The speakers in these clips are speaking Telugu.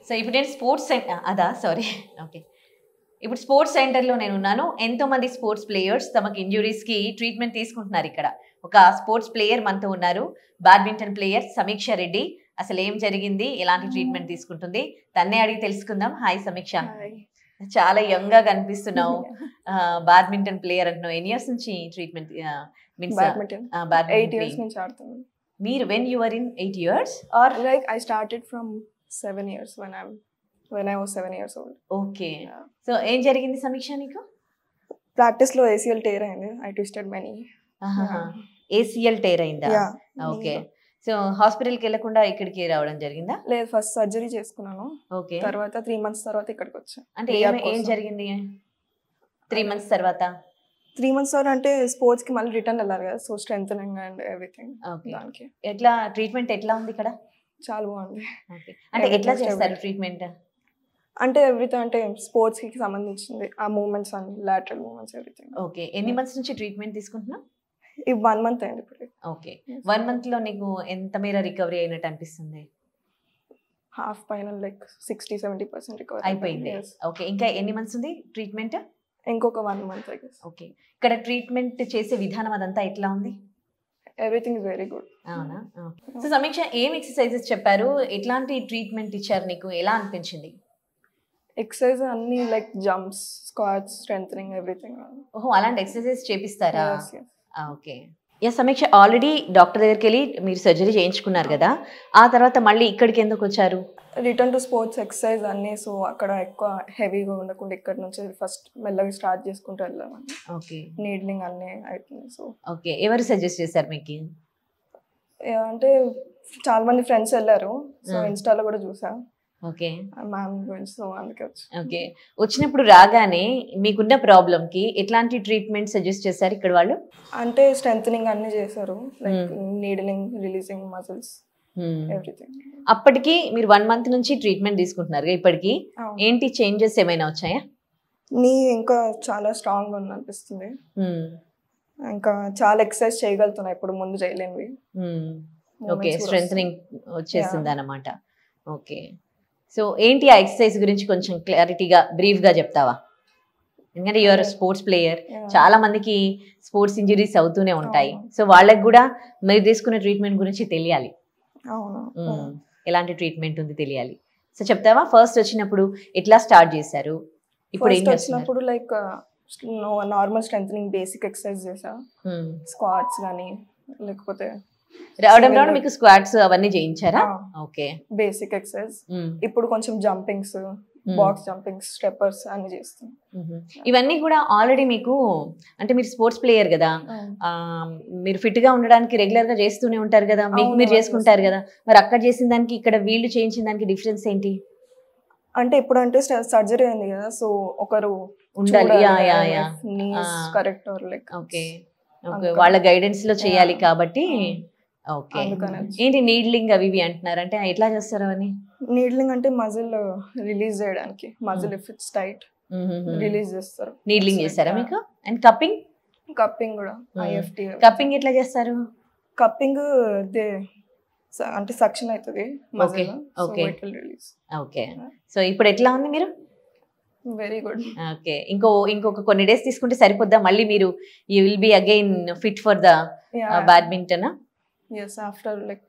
సో ఇప్పుడు నేను స్పోర్ట్స్ అదా సారీ ఓకే ఇప్పుడు స్పోర్ట్స్ సెంటర్లో నేను ఉన్నాను. ఎంతోమంది స్పోర్ట్స్ ప్లేయర్స్ తమకు ఇంజురీస్కి ట్రీట్మెంట్ తీసుకుంటున్నారు. ఇక్కడ ఒక స్పోర్ట్స్ ప్లేయర్ మనతో ఉన్నారు, బ్యాడ్మింటన్ ప్లేయర్ సమీక్ష రెడ్డి. అసలు ఏం జరిగింది, ఎలాంటి ట్రీట్మెంట్ తీసుకుంటుంది, తన్నే అడిగి తెలుసుకుందాం. హాయ్ సమీక్ష, చాలా యంగ్ గా కనిపిస్తున్నావు. బ్యాడ్మింటన్ ప్లేయర్ అంటున్నావు. ఎన్ని ఇయర్స్ నుంచి ట్రీట్మెంట్ మీన్స్ మీరు when you were in 8 years or like I started from 7 years when I was 7 years old. Okay. So ఏం జరిగింది సమీక్ష నీకు? ప్రాక్టీస్ లో ACL tear అయింది. I twisted my knee. ACL tear అయిందా? ఓకే. సో హాస్పిటల్ కి వెళ్ళకుండా ఇక్కడికి రావడం జరిగిందా? లేదు, ఫస్ట్ సర్జరీ చేసుకున్నాను. ఓకే. తర్వాత 3 months తర్వాత ఇక్కడికి వచ్చా. అంటే ఏం జరిగింది 3 months తర్వాత? 3 months తర్వాత అంటే స్పోర్ట్స్ కి మళ్ళీ రిటర్న్ వెళ్ళాలి కదా, సో స్ట్రెంథనింగ్ అండ్ ఎవ్రీథింగ్. దానికి ఎట్లా ట్రీట్మెంట్ ఎట్లా ఉంది ఇక్కడ? చాలా బాగుంది. అంటే ఎట్లా చేస్తారు ట్రీట్మెంట్? అంటే ఎవ్రీథింగ్ అంటే స్పోర్ట్స్ కి సంబంధించింది, ఆ మూవ్మెంట్స్ అన్ని లాటరల్ మూవ్మెంట్స్ ఎవ్రీథింగ్. ఓకే. ఎన్ని మంత్స్ నుంచి ట్రీట్మెంట్ తీసుకుంటున్నావు? ఈ 1 month అయింది ఇప్పుడు. ఓకే. 1 month లో నీకు ఎంత మేర రికవరీ అయినట్టు అనిపిస్తుంది? హాఫ్ పైన లైక్ 60-70% రికవరీ అయిపోయింది. ఓకే. ఇంకా ఎన్ని మంత్స్ ఉంది ట్రీట్మెంట్? ఇంకొక 1 month I guess. ఓకే. ఇక్కడ ట్రీట్మెంట్ చేసే విధానం అదంతా ఎట్లా ఉంది? Everything is very good. అవునా? సో సమీక్ష, ఏం ఎక్సర్సైజెస్ చెప్పారు, ఎట్లాంటి ట్రీట్మెంట్ ఇచ్చారు నీకు, ఎలా అనిపించింది? ఎక్సర్సైజ్ అన్ని like jumps, squats, strengthening everything. ఓహో, అలాంటి ఎక్సర్సైజ్ చేపిస్తారా? ఓకే. యా సమీక్ష, ఆల్రెడీ డాక్టర్ దగ్గరికి వెళ్ళి మీరు సర్జరీ చేయించుకున్నారు కదా, ఆ తర్వాత మళ్ళీ ఇక్కడికి ఎందుకు వచ్చారు? రిటర్న్ టు స్పోర్ట్స్ ఎక్సర్సైజ్ అన్నీ, సో అక్కడ ఎక్కువ హెవీగా ఉండకుండా ఇక్కడ నుంచి ఫస్ట్ మెల్లగా స్టార్ట్ చేసుకుంటూ వెళ్ళామని. ఓకే. నీడ్లింగ్ అన్నీ అవుతుంది. So okay. ఎవరు సజెస్ట్ చేశారు మీకు? అంటే చాలా మంది ఫ్రెండ్స్ వెళ్ళారు, సో ఇన్స్టాలో కూడా చూసా. ఓకే. మ్యామ్ గురించి, సో అందుకే వచ్చి. ఓకే. వచ్చినప్పుడు రాగానే మీకున్న ప్రాబ్లమ్ కి ఎట్లాంటి ట్రీట్మెంట్ సజెస్ట్ చేశారు ఇక్కడ వాళ్ళు? అంటే స్ట్రెంథనింగ్ అన్ని చేశారు, like needling, releasing muscles everything. అప్పటికి మీరు 1 month నుంచి ట్రీట్మెంట్ తీసుకుంటున్నారు, ఇప్పటికి ఏంటి చేంజెస్ ఏమైనా వచ్చాయా? నీ ఇంకా చాలా స్ట్రాంగ్ ఉంది అనిపిస్తుంది, ఇంకా చాలా ఎక్సర్సైజ్ చేయగలుగుతున్నా, ఇప్పుడు ముందు చేయలేనివి. ఓకే. స్ట్రెంథనింగ్ వచ్చేసింది అన్నమాట. ఓకే. సో ఏంటి ఆ ఎక్సర్సైజ్ గురించి కొంచెం క్లారిటీగా బ్రీఫ్గా చెప్తావా? ఎందుకంటే యూఆర్ స్పోర్ట్స్ ప్లేయర్, చాలా మందికి స్పోర్ట్స్ ఇంజరీస్ అవుతూనే ఉంటాయి, సో వాళ్ళకి కూడా మీరు తీసుకునే ట్రీట్మెంట్ గురించి తెలియాలి. ఎలాంటి ట్రీట్మెంట్ ఉంది తెలియాలి. సో చెప్తావా? ఫస్ట్ వచ్చినప్పుడు ఎట్లా స్టార్ట్ చేశారు, ఇప్పుడు ఏం వచ్చినప్పుడు like normal strengthening basic exercise చేసా, స్క్వాట్స్ కానీ లేకపోతే రావడం మీకు స్క్వాట్స్ అవన్నీ చేయించారా? ఓకే. Basic exercise. ఇప్పుడు కొంచెం జంపింగ్స్, బాక్స్ జంపింగ్స్, స్టెప్పర్స్ అన్ని చేస్తాం. ఇవన్నీ కూడా ఆల్రెడీ మీకు, అంటే మీరు స్పోర్ట్స్ ప్లేయర్ కదా, మీరు ఫిట్ గా ఉండడానికి రెగ్యులర్ గా చేస్తూనే ఉంటారు కదా, మీకు మీరు చేసుకుంటారు కదా, మరి అక్కడ చేసిన దానికి ఇక్కడ వీళ్ళు చేయించిన దానికి డిఫరెన్స్ ఏంటి? అంటే ఇప్పుడు అంటే సర్జరీ అయింది కదా, సో ఒకరు ఉండాలి. Correct like okay. వాళ్ళ గైడెన్స్ లో చేయాలి కాబట్టి. ఓకే. ఏంటి నీడ్లింగ్ అవి ఇవి అంటున్నారు, అంటే ఎట్లా చేస్తారు అవన్నీ? నీడ్లింగ్ అంటే మజిల్ రిలీజ్ చేయడానికి, muscle if it's tight release చేస్తారు. నీడ్లింగ్ చేస్తారా మీకు? And cupping? కప్పింగ్ కూడా IFT. కప్పింగ్ ఎట్లా చేస్తారు? కప్పింగ్ అంటే సక్షన్ అవుతుంది మజిల్. ఓకే. ఓకే. సో ఇప్పుడు ఎట్లా ఉంది మీరు? Very good. ఓకే. ఇంకొక కొన్ని డేస్ తీసుకుంటే సరిపోద్దా? మళ్ళీ మీరు you will be again fit for the badminton? yes, after like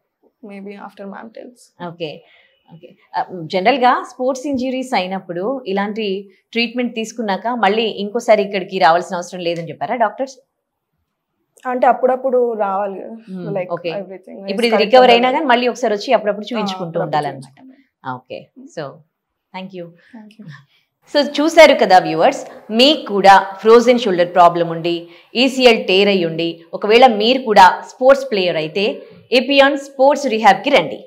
maybe after ma'am tells. Okay. Okay. జనరల్గా స్పోర్ట్స్ ఇంజరీస్ అయినప్పుడు ఇలాంటి ట్రీట్మెంట్ తీసుకున్నాక మళ్ళీ ఇంకోసారి ఇక్కడికి రావాల్సిన అవసరం లేదని చెప్పారా డాక్టర్స్? అంటే అప్పుడప్పుడు రావాలి. ఓకే. ఇప్పుడు ఇది రికవర్ అయినా కానీ మళ్ళీ ఒకసారి వచ్చి అప్పుడప్పుడు చూపించుకుంటూ ఉండాలన్నమాట. Okay. So thank you. So చూశారు కదా వ్యూవర్స్, మీకు కూడా ఫ్రోజన్ షోల్డర్ ప్రాబ్లం ఉండి ACL టేర్ అయ్యి ఉండి ఒకవేళ మీరు కూడా స్పోర్ట్స్ ప్లేయర్ అయితే ఏపియాన్ స్పోర్ట్స్ రీహాబ్కి రండి.